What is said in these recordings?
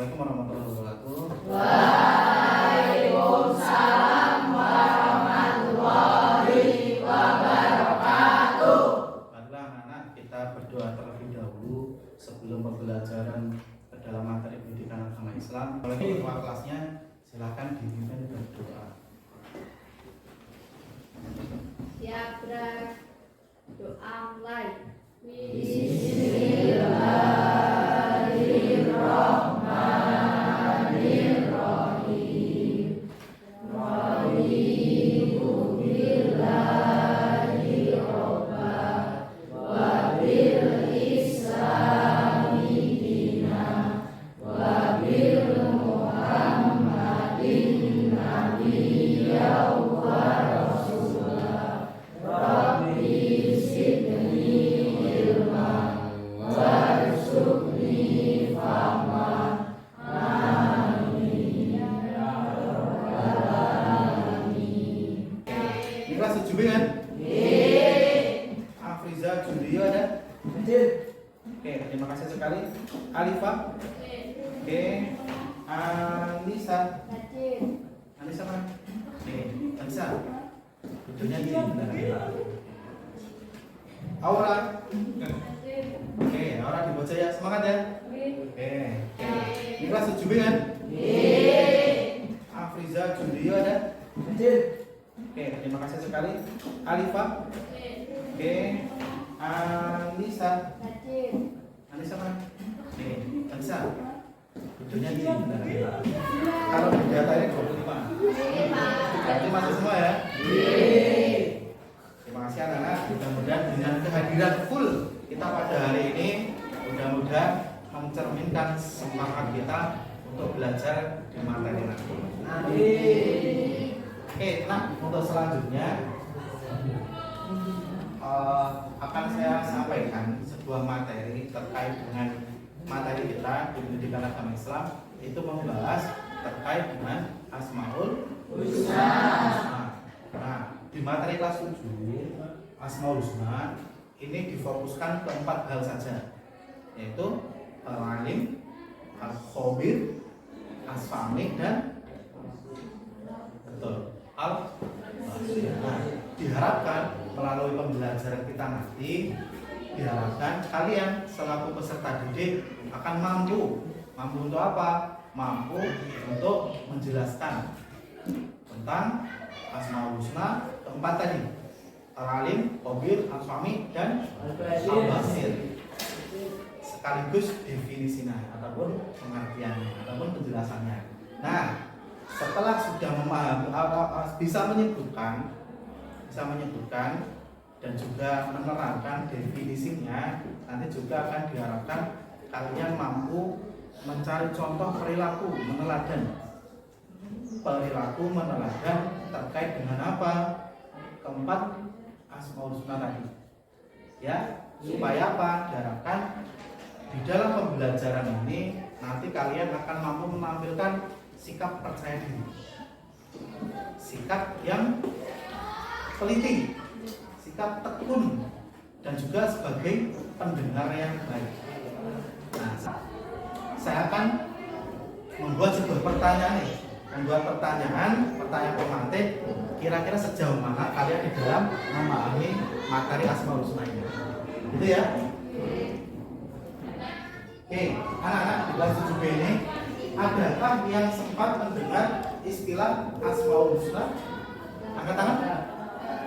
Assalamualaikum warahmatullahi wabarakatuh. Waalaikumsalam warahmatullahi wabarakatuh. Baiklah anak-anak, kita berdoa terlebih dahulu sebelum pembelajaran ke dalam materi pendidikan agama Islam. Oleh ketua kelasnya, silakan dipimpin berdoa. Siap, gerak. Doa mulai. Bismillahirrahmanirrahim. Raditu billahi robba wa bil islami dina wa bil muhammadin nabiyya wa rasulah. Rabbi zidni ilma warzuqni fahma. Amin ya rabbal alamin. Ini kelas 7 kan? Afriza Julio ada? Oke, terima kasih sekali. Alifah? Oke. Anissa? Anissa mana? Oke, Anissa. Duduknya di benar. Aura? Oke, Aura dibaca ya. Semangat ya. Oke. Ini kelas 7 kan? Afriza Julio ada? Oke, terima kasih sekali. Alifah? Oke. Anissa? Anissa mana? Oke, Anissa. Duduknya di benar. Kalau di data ini 25. Berarti masuk semua ya? Terima kasih anak-anak. Mudah-mudahan dengan kehadiran full kita pada hari ini, mudah-mudahan mencerminkan semangat kita untuk belajar di materi nanti. Oke, nah untuk selanjutnya akan saya sampaikan sebuah materi terkait dengan materi kita di pendidikan agama Islam, itu membahas terkait dengan Asmaul Husna. Nah, di materi kelas 7 Asmaul Husna ini difokuskan ke 4 hal saja, yaitu Al-Alim, Al-Khabir, As-Sami, dan Al-Basir. Nah, diharapkan melalui pembelajaran kita nanti, diharapkan kalian selaku peserta didik akan mampu untuk apa? Mampu untuk menjelaskan tentang Asmaul Husna keempat tadi, Al-Alim, Khabir, Al-Sami, dan Al-Basir, sekaligus definisinya ataupun pengertiannya ataupun penjelasannya. Nah, setelah sudah memahami, bisa menyebutkan dan juga menerangkan definisinya, nanti juga akan diharapkan kalian mampu mencari contoh perilaku meneladan terkait dengan apa? Keempat Asmaul Husna tadi. Ya, supaya apa? Diharapkan di dalam pembelajaran ini nanti kalian akan mampu menampilkan sikap percaya diri, sikap yang teliti, sikap tekun, dan juga sebagai pendengar yang baik. Nah, saya akan membuat sebuah pertanyaan pemantik. Kira-kira sejauh mana kalian di dalam memahami materi Asmaul Husna ini? Gitu ya. Oke, anak-anak di kelas 7B ini, adakah yang sempat mendengar istilah Asmaul Husna? Angkat tangan.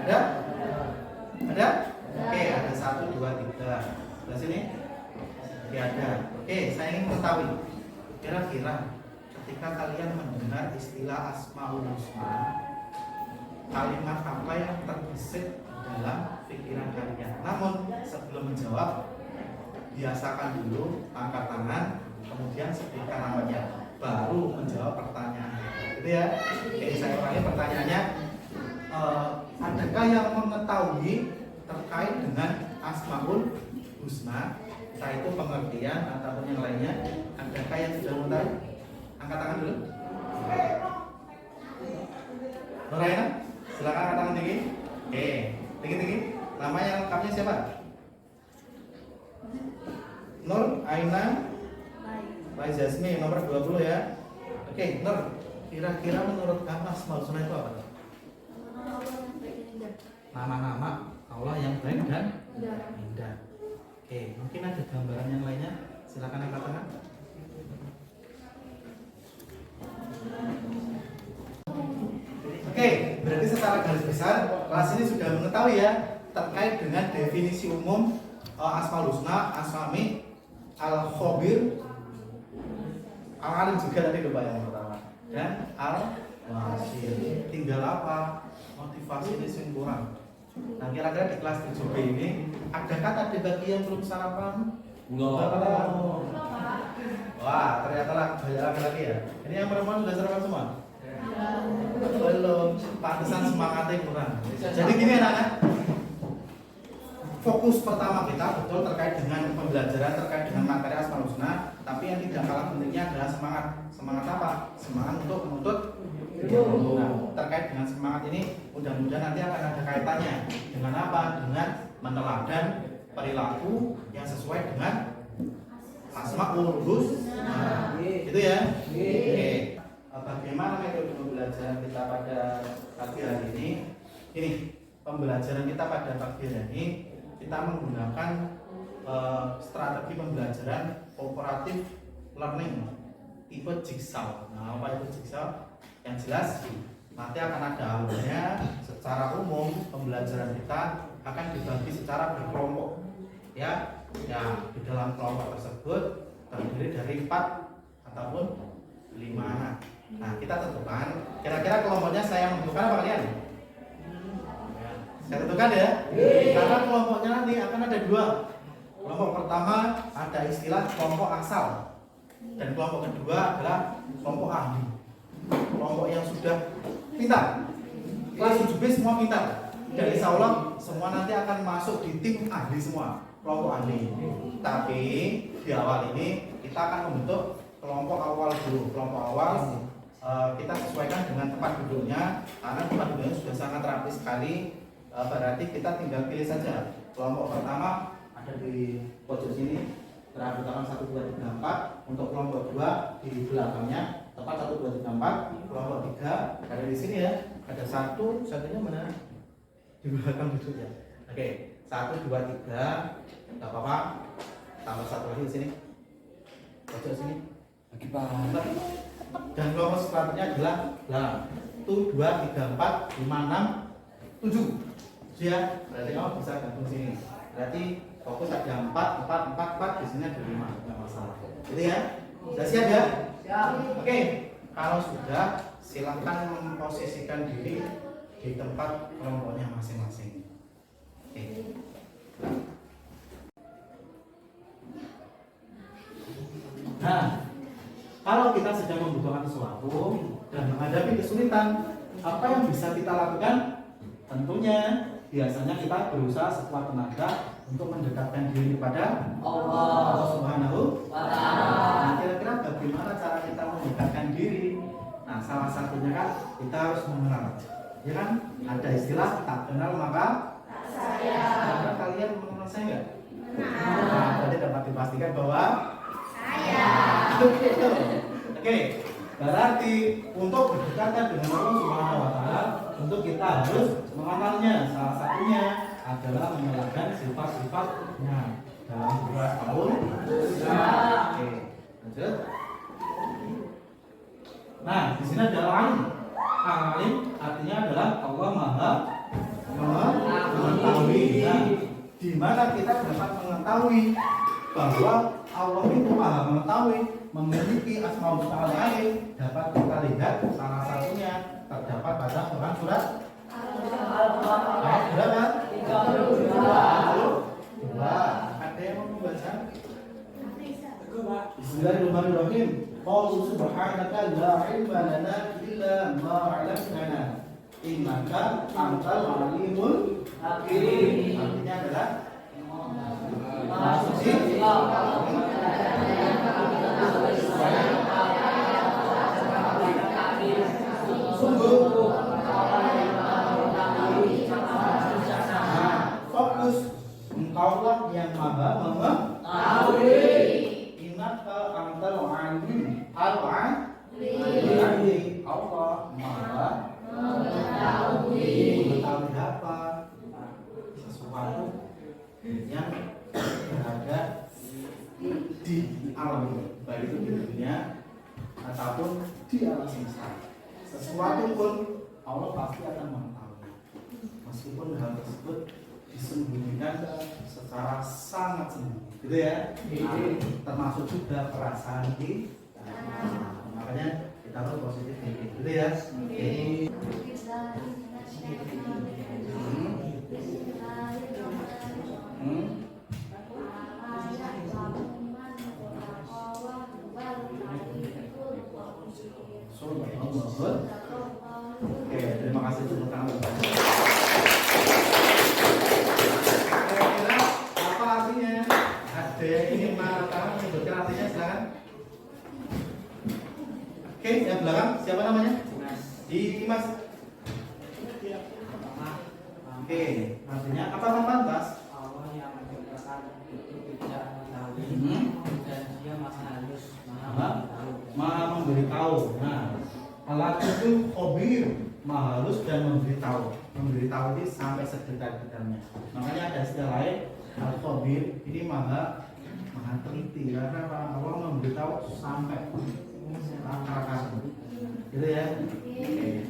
Ada? Ada? Oke, ada 1, 2, 3. Sebelah sini? Oke, ada. Oke, saya ingin mengetahui, kira-kira ketika kalian mendengar istilah Asmaul Husna, kalimat apa yang terbesit dalam pikiran kalian? Namun sebelum menjawab, biasakan dulu angkat tangan, kemudian sebutkan namanya, baru menjawab pertanyaan. Gitu ya. Oke, saya ulangi pertanyaannya. Adakah yang mengetahui terkait dengan Asmaul Husna, entah itu pengertian ataupun yang lainnya? Adakah yang sudah mengetahui? Angkat tangan dulu. Nuraina, silakan angkat tangan tinggi. Oke, tinggi. Namanya lengkapnya siapa? Nur Aina Faiza Jasmine nomor 20 ya. Oke, Nur. Kira-kira menurut kamu Asmaul Husna itu apa? Nama-nama Allah yang baik dan indah. Oke, mungkin ada gambaran yang lainnya. Silakan angkat tangan. Oke, berarti secara garis besar kelas ini sudah mengetahui ya terkait dengan definisi umum Asmaul Husna, As-Sami, Al-Khabir, Al-Alim juga tadi lupa yang pertama, dan Al-Wasir. Tinggal apa? Motivasi ini sing kurang. Nah, kira-kira di kelas 7B ini adakah tadi bagi yang belum sarapan? Enggak. Wah, ternyata banyak laki-laki ya. Ini yang perempuan sudah sarapan semua? Belum. Pantesan semangatnya kurang. Jadi gini anak-anak, fokus pertama kita betul terkait dengan pembelajaran terkait dengan materi Asmaul Husna, tapi yang tidak kalah pentingnya adalah semangat. Semangat apa? Semangat untuk menuntut ilmu. Nah, terkait dengan semangat ini mudah-mudahan nanti akan ada kaitannya dengan apa? Dengan meneladan perilaku yang sesuai dengan Asmaul Husna. Gitu ya. Oke. Bagaimana metode pembelajaran kita pada pagi hari ini? Ini pembelajaran kita pada pagi hari ini kita menggunakan strategi pembelajaran kooperatif learning tipe jigsaw. Nah, apa itu jigsaw? Yang jelas nanti akan ada alurnya. Secara umum pembelajaran kita akan dibagi secara berkelompok. Ya, di dalam kelompok tersebut terdiri dari 4 ataupun 5 anak. Nah, kita tentukan kira-kira kelompoknya saya menentukan apa kalian? Saya tentukan ya. Karena kelompoknya nanti akan ada 2. Kelompok pertama ada istilah kelompok asal, dan kelompok kedua adalah kelompok ahli. Kelompok yang sudah pintar. Kelas 7B semua pintar. Dan insya Allah semua nanti akan masuk di tim ahli semua, kelompok ahli. Tapi di awal ini kita akan membentuk kelompok awal dulu. Kelompok awal kita sesuaikan dengan tempat duduknya, karena tempat duduknya sudah sangat rapi sekali. Berarti kita tinggal pilih saja. Kelompok pertama ada di pojok sini, terabutakan 1, 2, 3, 4. Untuk kelompok 2 di belakangnya tepat 1, 2, 3, 4. Kelompok 3 ada di sini ya. Ada 1, satunya mana? Di belakang duduknya. Oke, 1, 2, 3. Enggak apa-apa. Tambah 1 lagi di sini. Pojok sini. Lagi Pak. Dan kelompok selanjutnya adalah 1, 2, 3, 4, 5, 6, 7. Ya, berarti kamu bisa gabung sini. Berarti fokus ada 4 di sini ada 5, enggak masalah. Jadi ya, sudah siap ya? Siap. Oke, kalau sudah silahkan memposisikan diri di tempat kelompoknya masing-masing. Oke. Nah, kalau kita sedang membutuhkan sesuatu dan menghadapi kesulitan, apa yang bisa kita lakukan? Tentunya biasanya kita berusaha sekuat tenaga untuk mendekatkan diri kepada Allah Subhanahu wa Ta'ala. Nah, kira-kira bagaimana cara kita mendekatkan diri? Nah, salah satunya kan kita harus mengenal. Ya kan? Ada istilah tak kenal maka saya. Apakah kalian mengenal saya enggak? Nah, berarti dapat dipastikan bahwa saya. Oke. Berarti untuk berdekatan dengan Allah Subhanahu wa Ta'ala, untuk kita harus mengenalnya. Salah satunya adalah mengenalkan sifat-sifatnya dalam surah Al-Qaul. Oke, lanjut. Nah, di sini ada alim. Alim artinya adalah Allah Maha mengetahui. Nah, di mana kita dapat mengetahui bahwa Allah itu Maha mengetahui, memiliki Asmaul Husna Al-Alim, dapat kita lihat salah satunya terdapat pada surat ayat berapa? 32. Ada yang mau membaca? Bismillahirrahmanirrahim. Qul subhanaka la ilma lana illa ma 'allamtana innaka antal alimul hakim. Artinya adalah fokus engkaulah yang maha mengetahui. Innaka antal alim. Berarti Allah Maha mengetahui apa? Sesuatu yang berada di alam ini, baik itu di dunia ataupun di alam semesta. Sesuatu pun Allah pasti akan mengetahui, meskipun hal tersebut disembunyikan secara sangat sembunyi, gitu ya. Termasuk juga perasaan kita. Makanya kita harus positif thinking, gitu ya. Oke, terima kasih untuk tangan. Kira-kira apa artinya? Ada yang ingin mengatakan menyebutkan artinya, silakan. Oke, yang belakang siapa namanya? Dimas. Oke, artinya apa pantas? Allah yang menciptakan itu tidak mengetahui dan dia maha halus, Maha memberitahu. Nah, alat itu khabir, maha halus dan memberitahu. Memberitahu ini sampai sedekat-dekatnya. Makanya ada istilah lain, al khabir ini maha teliti, karena Allah memberitahu sampai akar-akar. Gitu ya. Oke.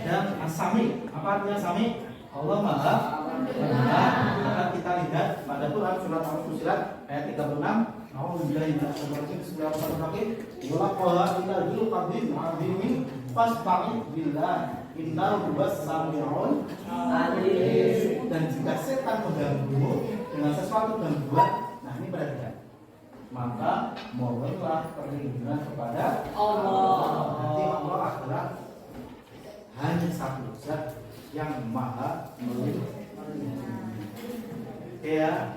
Dan asami, apa artinya asami? Allah maha mendengar. Akan kita lihat pada Quran surat Al-Fusilat ayat 36. Alhamdulillah, bismillahirrahmanirrahim. Wala qala illa bil qadrin azimi fasbaqi billah innahu was-sami'un alim. Dan jika setan mengganggu dengan sesuatu gangguan, nah ini perhatikan, maka mohonlah perlindungan kepada Allah. Nanti Allah adalah hanya satu zat yang maha melindungi. Ya,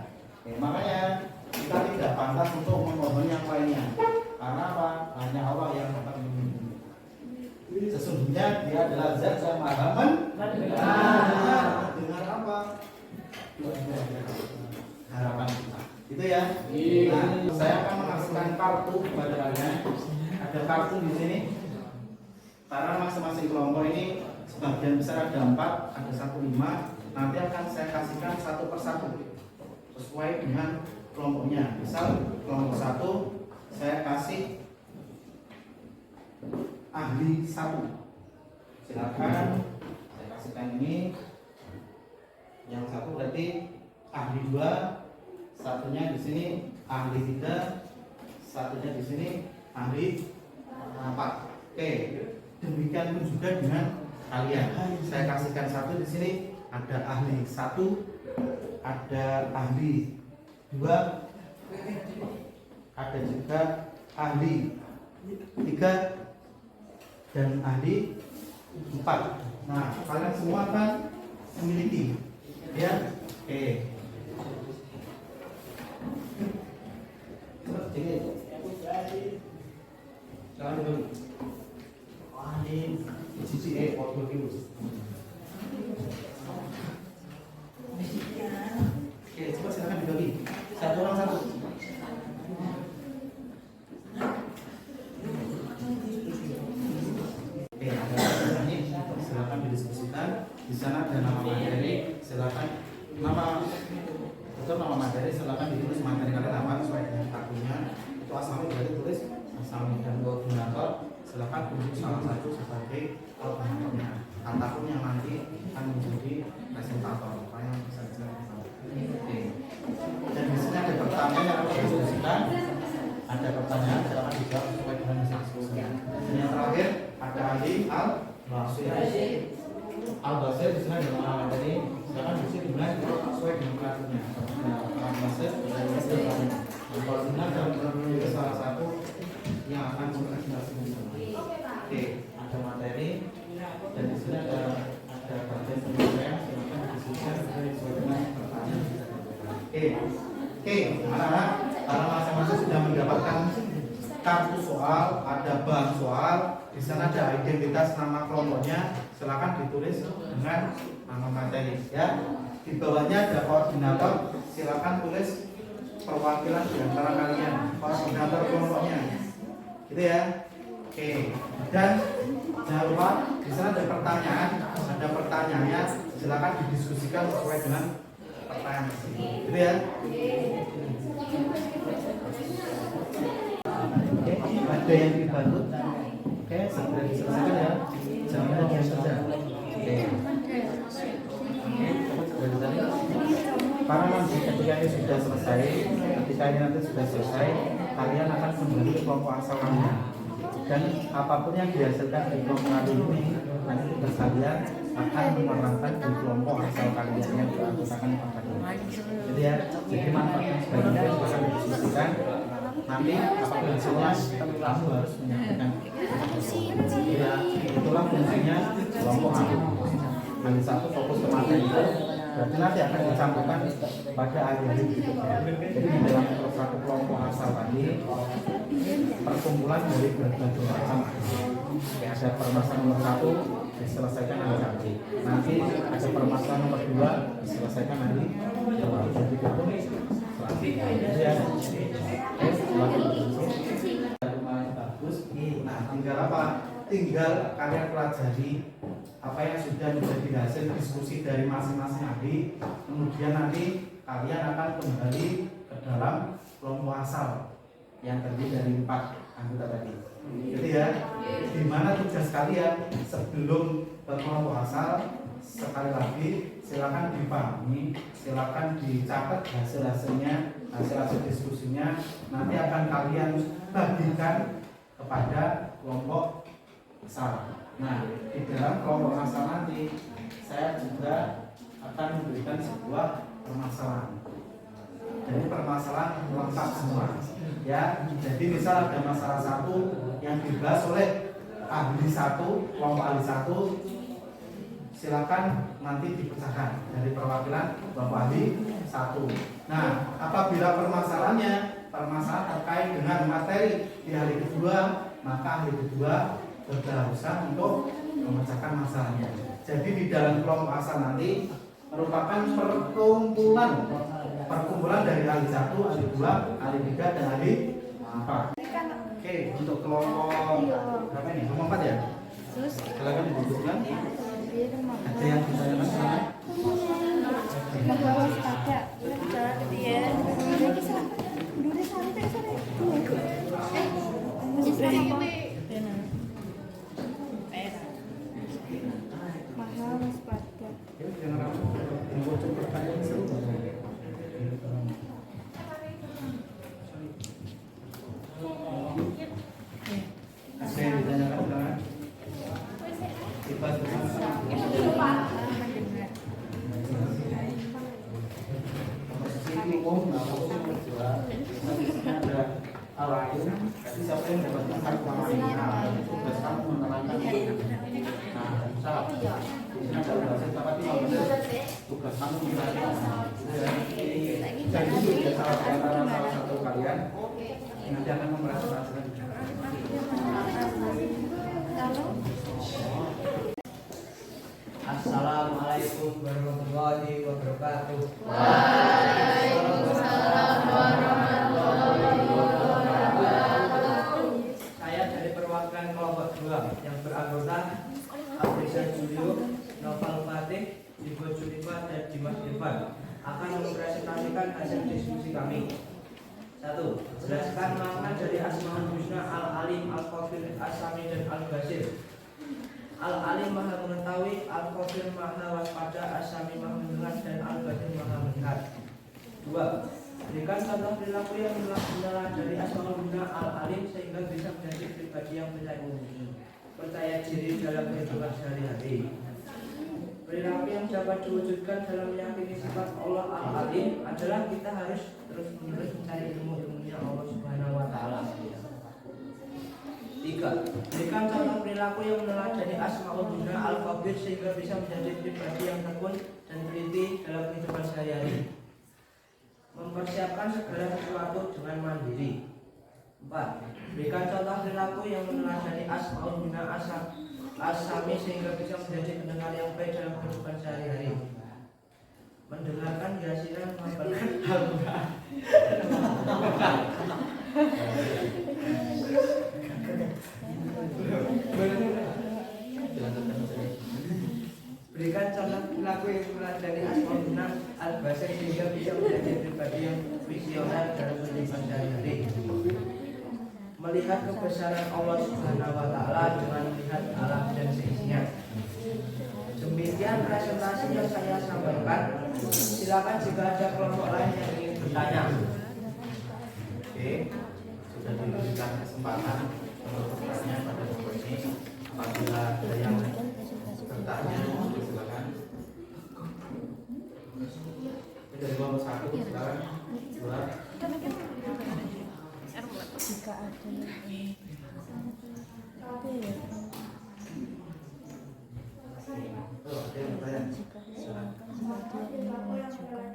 makanya kita tidak pantas untuk memohon yang lainnya. Karena apa? Hanya Allah yang dapat melindungi. Sesungguhnya Dia adalah zat yang maha mendengar. Dengar apa? Harapan kita. Gitu ya. Nah, saya akan mengasihkan kartu kepada kalian. Ada kartu di sini. Karena masing-masing kelompok ini sebagian besar ada 4, ada 1, 5. Nanti akan saya kasihkan satu persatu sesuai dengan kelompoknya. Misal kelompok 1 saya kasih ahli 1. Silakan saya kasihkan ini. Yang 1 berarti ahli 2, satunya di sini ahli 3, satunya di sini ahli 4. Oke. Demikian pun juga dengan kalian. Saya kasihkan 1 di sini, ada ahli 1, ada ahli 2, ada juga ahli 3 dan ahli 4. Nah, kalian semua kan memiliki, ya. Oke. Jangan dulu. Ahli CCA audio virus. Oke, coba silakan dibagi. Satu orang satu. Oke, ada ini silakan didiskusikan. Di sana ada nama materi, silakan nama materi silakan ditulis materi kalian apa sesuai dengan kartunya. Itu asami berarti tulis asami dan koordinator. Silakan tunjuk salah satu sebagai koordinatornya ataupun yang nanti akan menjadi presentator supaya bisa dijelaskan. Oke. Dan di sini ada pertanyaan yang harus didiskusikan. Ada pertanyaan silakan dijawab sesuai dengan yang diskusikan. Dan yang terakhir ada ahli Al-Basir. Al-Basir di sini ada nama materi. Silakan diisi dengan sesuai dengan kartunya. Al-Basir dan koordinator dan salah satu yang akan mempresentasikan. Oke, ada materi dan di sini ada bagian penyampaian. Silakan diskusikan sesuai dengan pertanyaan. Oke, anak-anak, karena masing-masing sudah mendapatkan kartu soal, ada bahan soal, di sana ada identitas nama kelompoknya. Silakan ditulis dengan nama materi, ya. Di bawahnya ada koordinator. Silakan tulis perwakilan di antara kalian, koordinator kelompoknya. gitu ya. Oke, dan jangan lupa di sana ada pertanyaannya, silakan didiskusikan sesuai dengan pertanyaan gitu ya. Oke, ada yang dibantu. Oke, segera diselesaikan ya. Jangan lupa saja. Oke. Karena nanti ketika ini sudah selesai, kalian akan kembali ke kelompok asal kalian. Dan apapun yang dihasilkan di kelompok kali ini, nanti tugas kalian akan menerangkan di kelompok asal kalian yang beranggotakan kalian. Jadi ya, jadi manfaatnya sebagian akan didiskusikan. Nanti apapun hasilnya, kamu harus menyampaikan. Ya, itulah fungsinya kelompok ahli. Ahli satu fokus ke materi itu, berarti nanti akan dicampurkan pada ahli-ahli berikutnya. Jadi di dalam satu kelompok asal tadi, perkumpulan dari berbagai macam ahli. Ada permasalahan nomor 1 diselesaikan ahli satu. Nanti ada permasalahan nomor 2 diselesaikan ahli 2. Jadi itu selanjutnya. Bagus. Nah, tinggal apa? Tinggal kalian pelajari apa yang sudah menjadi hasil diskusi dari masing-masing ahli. Kemudian nanti kalian akan kembali ke dalam kelompok asal yang terdiri dari 4 anggota tadi. Gitu ya. Dimana tugas kalian sebelum ke kelompok asal, sekali lagi silakan dipahami, silakan dicatat hasil-hasilnya, hasil-hasil diskusinya. Nanti akan kalian bagikan kepada kelompok asal. Nah, di dalam kelompok asal nanti saya juga akan memberikan sebuah permasalahan. Jadi permasalahan lengkap semua. Ya, jadi misal ada masalah 1 yang dibahas oleh ahli 1, kelompok ahli 1, silakan nanti dipecahkan dari perwakilan kelompok ahli 1. Nah, apabila permasalahan terkait dengan materi di hari kedua, maka ahli kedua berusaha untuk memecahkan masalahnya. Jadi di dalam kelompok asal nanti merupakan perkumpulan dari ahli 1, ahli 2, ahli 3, dan ahli 4. Oke, untuk kelompok berapa ini? Kelompok 4 ya? Silakan didudukkan. Ada yang ditanyakan silakan. Mahal waspada. Ada yang ditanyakan silakan. Dibahas bersama. Posisi umum, posisi nomor 2. Ada lain. Jadi siapa yang mendapatkan kartu nama ini? Tugas kamu menerangkan. Nah, salah. Ini ada bahasa tapi tugas kamu menerangkan. Dan itu juga salah satu kalian nanti akan memperhatikan. Assalamualaikum warahmatullahi wabarakatuh. Saya dari perwakilan kelompok 2 yang beranggota Afrisan Julio, Noval Fatih, Ibu Junifa, dan Dimas Irfan akan mempresentasikan hasil diskusi kami. 1. Jelaskan makna dari Asmaul Husna Al-Alim, Al-Qafir, As-Sami, dan Al-Basir. Al-Alim maha mengetahui, Al-Qafir maha waspada, As-Sami maha mendengar, dan Al-Basir maha melihat. 2. Berikan contoh perilaku yang meneladani Asmaul Husna Al-Alim sehingga bisa menjadi pribadi yang percaya diri dalam kehidupan sehari-hari. Perilaku yang dapat diwujudkan dalam meyakini sifat Allah Al-Alim adalah kita harus terus-menerus mencari ilmu-ilmunya Allah Subhanahu wa Ta'ala. 3. Berikan contoh perilaku yang meneladani Asmaul Husna Al-Qafir sehingga bisa menjadi pribadi yang tekun dan teliti dalam kehidupan sehari-hari. Mempersiapkan segala sesuatu dengan mandiri. 4. Berikan contoh perilaku yang meneladani Asmaul Husna As-Sami sehingga bisa menjadi pendengar yang baik dalam kehidupan sehari-hari. Mendengarkan yasinan menghafalkan Al-Quran. melihat kebesaran Allah Subhanahu wa Ta'ala dengan melihat alam dan seisinya. Demikian presentasi yang saya sampaikan. Silakan jika ada kelompok lain yang ingin bertanya. Oke, sudah diberikan kesempatan untuk bertanya pada kelompok ini. Apabila ada yang bertanya, silakan. Dari kelompok 1, silakan. 2. Jika ada yang apa ya? Jika silakan jika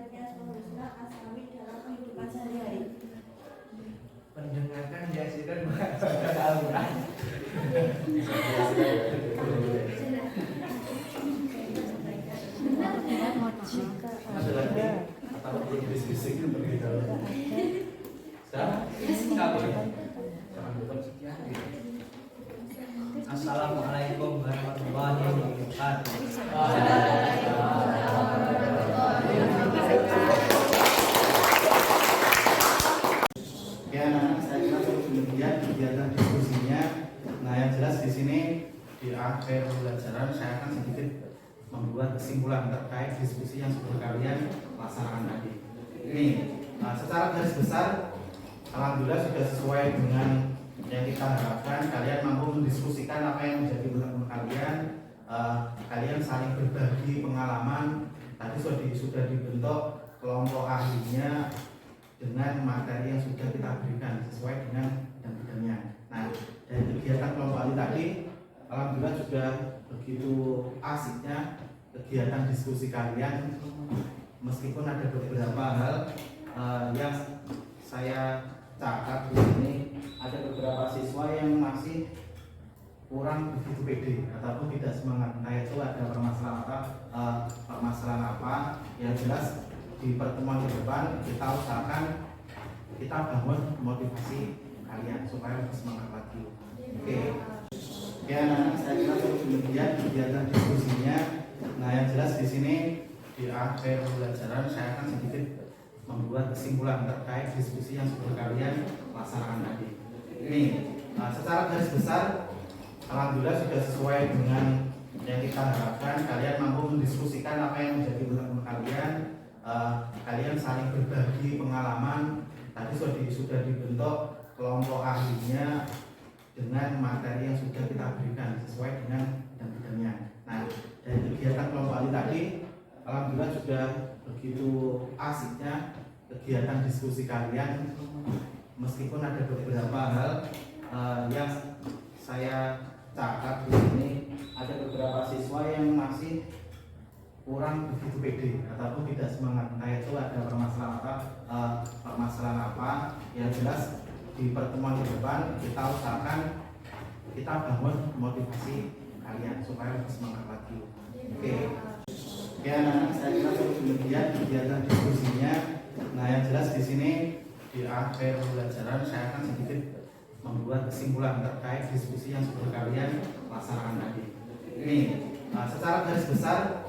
dia ingin mengajukan Mendengarkan dihasilkan bukan Al-Quran. jika Ada lagi ada atau perlu diskusi terlebih dahulu? Assalamualaikum warahmatullahi wabarakatuh. Ya, anak-anak, saya kira cukup demikian kegiatan diskusinya. Nah, yang jelas di sini di akhir pembelajaran saya akan sedikit membuat kesimpulan terkait diskusi yang sudah kalian laksanakan tadi. Ini, secara garis besar, alhamdulillah sudah sesuai dengan yang kita harapkan. Kalian mampu mendiskusikan apa yang menjadi pengetahuan kalian. Kalian saling berbagi pengalaman. Tadi sudah dibentuk kelompok ahlinya dengan materi yang sudah kita berikan sesuai dengan bidang-bidangnya. Nah, dari kegiatan kelompok ahli tadi, alhamdulillah sudah begitu asiknya kegiatan diskusi kalian. Meskipun ada beberapa hal yang saya catat di sini, ada beberapa siswa yang masih kurang begitu pede ataupun tidak semangat. Nah, itu ada permasalahan apa yang jelas di pertemuan ke depan kita usahakan kita bangun motivasi kalian supaya lebih semangat lagi. Oke. Ya, anak-anak, saya kira cukup demikian kegiatan diskusinya. Nah, yang jelas di sini di akhir pembelajaran saya akan sedikit membuat kesimpulan terkait diskusi yang sudah kalian laksanakan tadi. Ini, secara garis besar, alhamdulillah sudah sesuai dengan yang kita harapkan. Kalian mampu mendiskusikan apa yang menjadi pengetahuan kalian. Kalian saling berbagi pengalaman. Tadi sudah dibentuk kelompok ahlinya dengan materi yang sudah kita berikan sesuai dengan bidang-bidangnya. Nah, dari kegiatan kelompok ahli tadi, alhamdulillah sudah begitu asiknya kegiatan diskusi kalian. Meskipun ada beberapa hal yang saya catat di sini, ada beberapa siswa yang masih kurang begitu pede ataupun tidak semangat. Nah, itu ada permasalahan apa yang jelas di pertemuan ke depan kita usahakan kita bangun motivasi kalian supaya lebih semangat lagi. Oke. Oke, anak-anak, saya kira cukup demikian kegiatan diskusinya. Nah, yang jelas di sini di akhir pembelajaran saya akan sedikit membuat kesimpulan terkait diskusi yang sudah kalian laksanakan tadi. Ini, secara garis besar,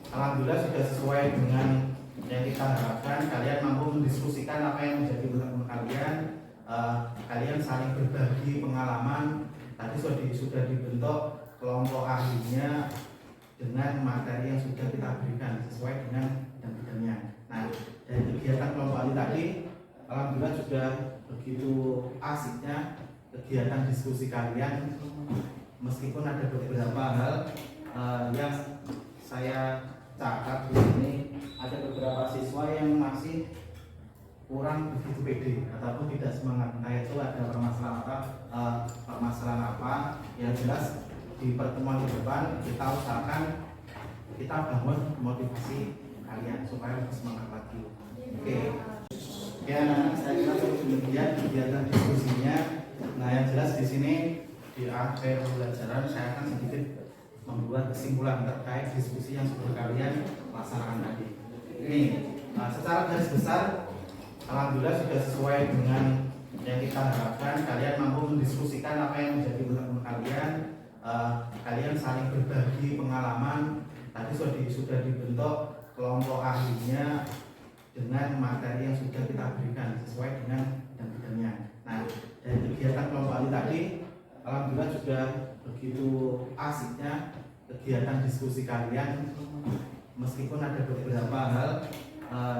alhamdulillah sudah sesuai dengan yang kita harapkan. Kalian mampu mendiskusikan apa yang menjadi pengetahuan kalian. Kalian saling berbagi pengalaman. Tadi sudah dibentuk kelompok ahlinya dengan materi yang sudah kita berikan sesuai dengan bidang-bidangnya. Nah, dari kegiatan kelompok ahli tadi, alhamdulillah sudah begitu asiknya kegiatan diskusi kalian. Meskipun ada beberapa hal yang saya catat di sini, ada beberapa siswa yang masih kurang begitu pede ataupun tidak semangat. Nah, itu ada permasalahan apa yang jelas di pertemuan ke depan kita usahakan kita bangun motivasi kalian supaya lebih semangat lagi. Oke. Ya, anak-anak, saya kira cukup demikian kegiatan diskusinya. Nah, yang jelas di sini di akhir pembelajaran saya akan sedikit membuat kesimpulan terkait diskusi yang sudah kalian laksanakan tadi. Ini, secara garis besar, alhamdulillah sudah sesuai dengan yang kita harapkan. Kalian mampu mendiskusikan apa yang menjadi pengetahuan kalian. Kalian saling berbagi pengalaman. Tadi sudah dibentuk kelompok ahlinya dengan materi yang sudah kita berikan sesuai dengan bidang-bidangnya. Nah, dari kegiatan kelompok Ali tadi, alhamdulillah sudah begitu asiknya kegiatan diskusi kalian. Meskipun ada beberapa hal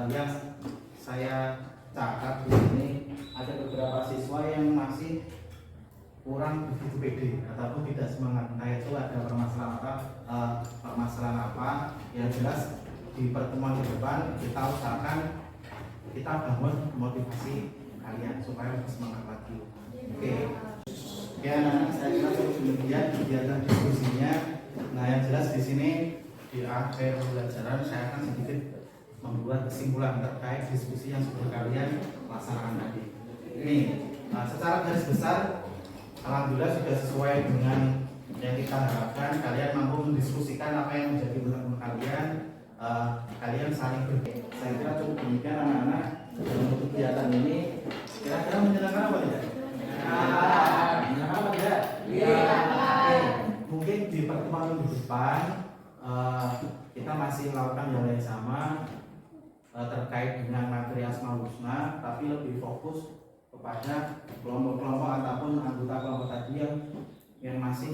yang saya catat di sini, ada beberapa siswa yang masih kurang begitu pede ataupun tidak semangat. Nah itu ada permasalahan apa? Yang jelas di pertemuan ke depan kita usahakan kita bangun motivasi kalian supaya lebih semangat lagi. Oke. Ya, anak-anak, saya kira cukup demikian kegiatan diskusinya. Nah yang jelas di sini di akhir pembelajaran saya akan sedikit membuat kesimpulan terkait diskusi yang sudah kalian laksanakan tadi. Ini secara garis besar alhamdulillah sudah sesuai dengan yang kita harapkan. Kalian mampu mendiskusikan apa yang menjadi menurut kalian. Kalian saling berbeda. Saya kira cukup demikian anak-anak. Untuk kegiatan ini kira-kira menyenangkan apa tidak? Menyenangkan apa tidak? Oke. Mungkin di pertemuan minggu depan kita masih melakukan hal yang sama terkait dengan materi Asmaul Husna, tapi lebih fokus kepada kelompok-kelompok ataupun anggota kelompok tadi yang masih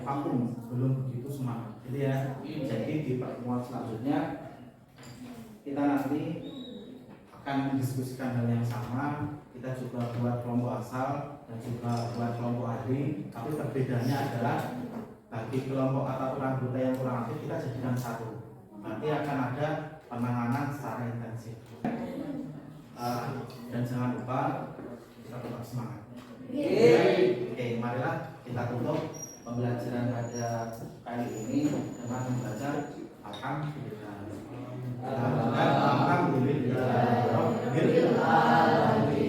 vakum, belum begitu semangat. Jadi di pertemuan selanjutnya kita nanti akan mendiskusikan hal yang sama. Kita juga buat kelompok asal dan juga buat kelompok ahli, tapi perbedaannya adalah bagi kelompok ataupun anggota yang kurang aktif kita jadikan satu. Nanti akan ada penanganan secara intensif. Dan jangan lupa kita tetap semangat. Oke, marilah kita tutup pembelajaran pada kali ini dengan membaca Alhamdulillah.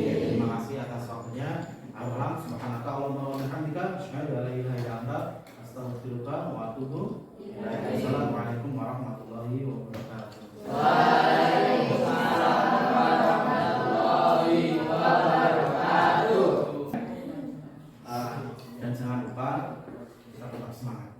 Terima kasih atas waktunya. Alhamdulillah, subhanaka Allahumma wa bihamdika, asyhadu an la ilaha illa anta, astaghfiruka wa atubu ilaik. Assalamualaikum warahmatullahi wabarakatuh. Waalaikumsalam warahmatullahi wabarakatuh. Dan jangan lupa kita tetap semangat.